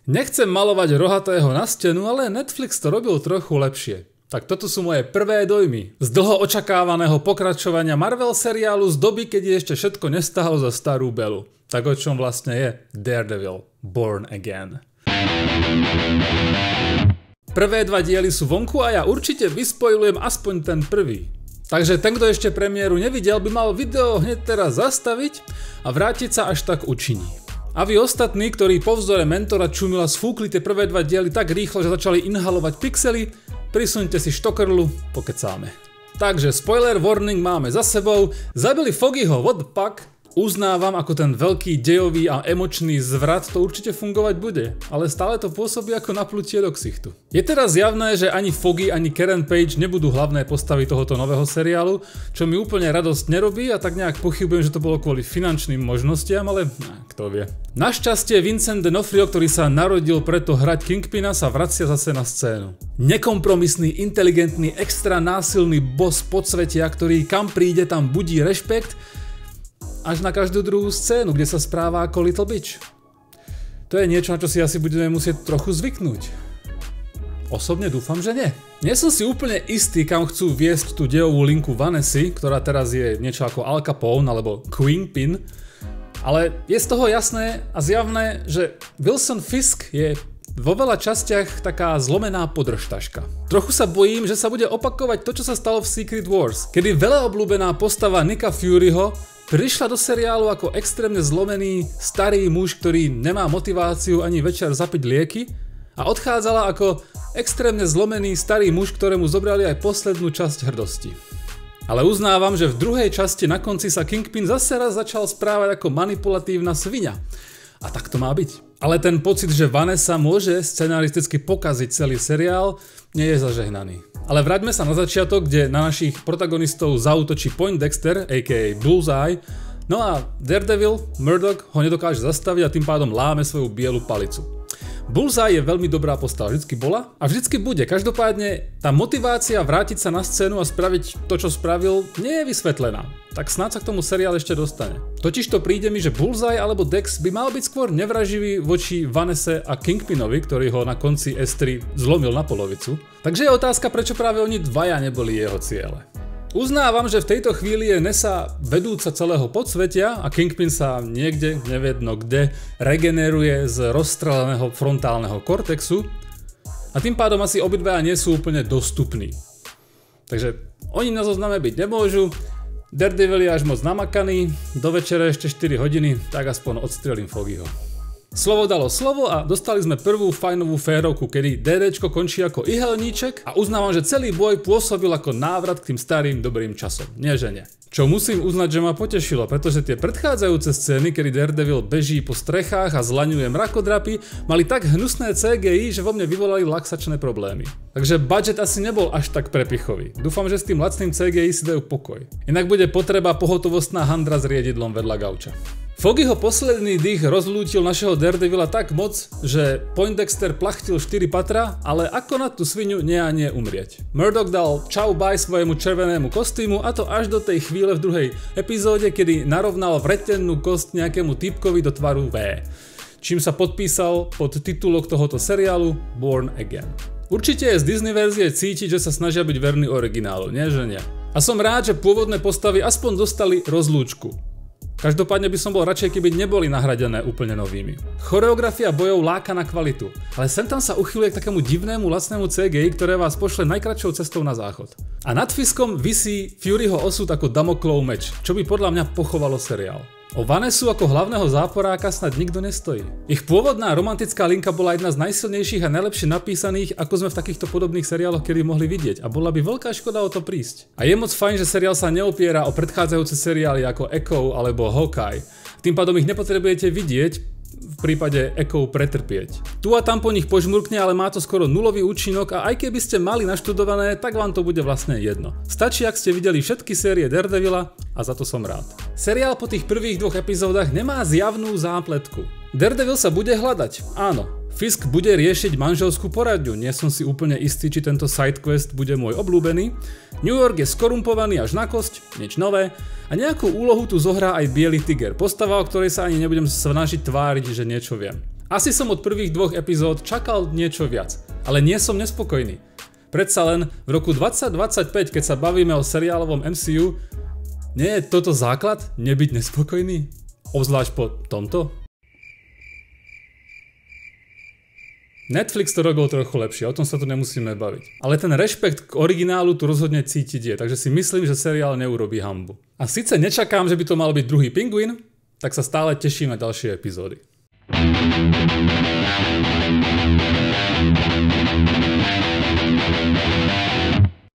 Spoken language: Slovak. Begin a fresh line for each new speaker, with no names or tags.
Nechcem malovať rohatého na stenu, ale Netflix to robil trochu lepšie. Tak toto sú moje prvé dojmy z dlho očakávaného pokračovania Marvel seriálu z doby, keď je ešte všetko nestahlo za starú Belu. Tak o čom vlastne je Daredevil Born Again. Prvé dva diely sú vonku a ja určite vyspoilujem aspoň ten prvý. Takže ten, kto ešte premiéru nevidel, by mal video hneď teraz zastaviť a vrátiť sa až tak učiní. A vy ostatní, ktorí po vzore mentora Čumila sfúkli tie prvé dva diely tak rýchlo, že začali inhalovať pixely, prisunite si štokrlu, pokecáme. Takže spoiler warning máme za sebou, zabili Foggyho, what the fuck? Uznávam, ako ten veľký dejový a emočný zvrat to určite fungovať bude, ale stále to pôsobí ako naplutie do ksichtu. Je teraz javné, že ani Foggy, ani Karen Page nebudú hlavné postavy tohoto nového seriálu, čo mi úplne radosť nerobí a tak nejak pochybujem, že to bolo kvôli finančným možnostiam, ale kto vie. Našťastie Vincent D'Onofrio, ktorý sa narodil preto hrať Kingpina, sa vracia zase na scénu. Nekompromisný, inteligentný, extra násilný boss podsvetia, ktorý kam príde, tam budí rešpekt, až na každú druhú scénu, kde sa správa ako Little Bitch. To je niečo, na čo si asi budeme musieť trochu zvyknúť. Osobne dúfam, že nie. Nie som si úplne istý, kam chcú viesť tú dejovú linku Vanessy, ktorá teraz je niečo ako Al Capone alebo Kingpin, ale je z toho jasné a zjavné, že Wilson Fisk je vo veľa častiach taká zlomená podržtaška. Trochu sa bojím, že sa bude opakovať to, čo sa stalo v Secret Wars, kedy veľa obľúbená postava Nicka Furyho prišla do seriálu ako extrémne zlomený starý muž, ktorý nemá motiváciu ani večer zapiť lieky a odchádzala ako extrémne zlomený starý muž, ktorému zobrali aj poslednú časť hrdosti. Ale uznávam, že v druhej časti na konci sa Kingpin zase raz začal správať ako manipulatívna sviňa. A tak to má byť. Ale ten pocit, že Vanessa môže scenaristicky pokaziť celý seriál, nie je zažehnaný. Ale vráťme sa na začiatok, kde na našich protagonistov zaútočí Poindexter, a.k.a. Bullseye, no a Daredevil, Murdoch ho nedokáže zastaviť a tým pádom láme svoju bielu palicu. Bullseye je veľmi dobrá postava, vždycky bola a vždycky bude. Každopádne tá motivácia vrátiť sa na scénu a spraviť to, čo spravil, nie je vysvetlená. Tak snáď sa k tomu seriál ešte dostane. Totižto príde mi, že Bullseye alebo Dex by mal byť skôr nevraživý voči Vanesse a Kingpinovi, ktorý ho na konci S3 zlomil na polovicu. Takže je otázka, prečo práve oni dvaja neboli jeho ciele. Uznávam, že v tejto chvíli je Nessa vedúca celého podsvetia a Kingpin sa niekde, nevedno kde, regeneruje z rozstreleného frontálneho kortexu a tým pádom asi obidvaja nie sú úplne dostupní. Takže oni na zozname byť nemôžu, Daredevil je až moc namakaný, do večera ešte 4 hodiny, tak aspoň odstrelím Foggyho. Slovo dalo slovo a dostali sme prvú fajnovú férovku, kedy DDčko končí ako ihelníček a uznávam, že celý boj pôsobil ako návrat k tým starým dobrým časom. Nie, že nie. Čo musím uznať, že ma potešilo, pretože tie predchádzajúce scény, kedy Daredevil beží po strechách a zlaňuje mrakodrapy, mali tak hnusné CGI, že vo mne vyvolali laxačné problémy. Takže budget asi nebol až tak prepichový. Dúfam, že s tým lacným CGI si dajú pokoj. Inak bude potreba pohotovostná handra s riedidlom vedľa gauča. Foggyho posledný dých rozlútil našeho Daredevila tak moc, že Poindexter plachtil 4 patra, ale ako na tú svinu nie a nie umrieť. Murdoch dal čau bye svojemu červenému kostýmu a to až do tej chvíle v druhej epizóde, kedy narovnal vretennú kosť nejakému typkovi do tvaru V. Čím sa podpísal pod titulok tohoto seriálu Born Again. Určite je z Disney verzie cítiť, že sa snažia byť verní originálu, nie že nie. A som rád, že pôvodné postavy aspoň dostali rozlúčku. Každopádne by som bol radšej, keby neboli nahradené úplne novými. Choreografia bojov láka na kvalitu, ale sem tam sa uchyluje k takému divnému lacnému CGI, ktoré vás pošle najkratšou cestou na záchod. A nad Fiskom visí Furyho osud ako Damoklov meč, čo by podľa mňa pochovalo seriál. O Vanessu ako hlavného záporáka snad nikto nestojí. Ich pôvodná romantická linka bola jedna z najsilnejších a najlepšie napísaných, ako sme v takýchto podobných seriáloch kedy mohli vidieť a bola by veľká škoda o to prísť. A je moc fajn, že seriál sa neopiera o predchádzajúce seriály ako Echo alebo Hawkeye. Tým pádom ich nepotrebujete vidieť, v prípade Echo pretrpieť. Tu a tam po nich požmurkne, ale má to skoro nulový účinok a aj keby ste mali naštudované, tak vám to bude vlastne jedno. Stačí, ak ste videli všetky série Daredevila a za to som rád. Seriál po tých prvých 2 epizódach nemá zjavnú zápletku. Daredevil sa bude hľadať, áno. Fisk bude riešiť manželskú poradňu, nie som si úplne istý, či tento sidequest bude môj obľúbený. New York je skorumpovaný až na kosť, nič nové a nejakú úlohu tu zohrá aj Biely tiger, postava, o ktorej sa ani nebudem snažiť tváriť, že niečo viem. Asi som od prvých 2 epizód čakal niečo viac, ale nie som nespokojný. Predsa len v roku 2025, keď sa bavíme o seriálovom MCU, nie je toto základ nebyť nespokojný? Obzvlášť po tomto? Netflix to robil trochu lepšie, o tom sa tu nemusíme baviť. Ale ten rešpekt k originálu tu rozhodne cítiť je, takže si myslím, že seriál neurobí hanbu. A síce nečakám, že by to mal byť druhý Pingvin, tak sa stále teším na ďalšie epizódy.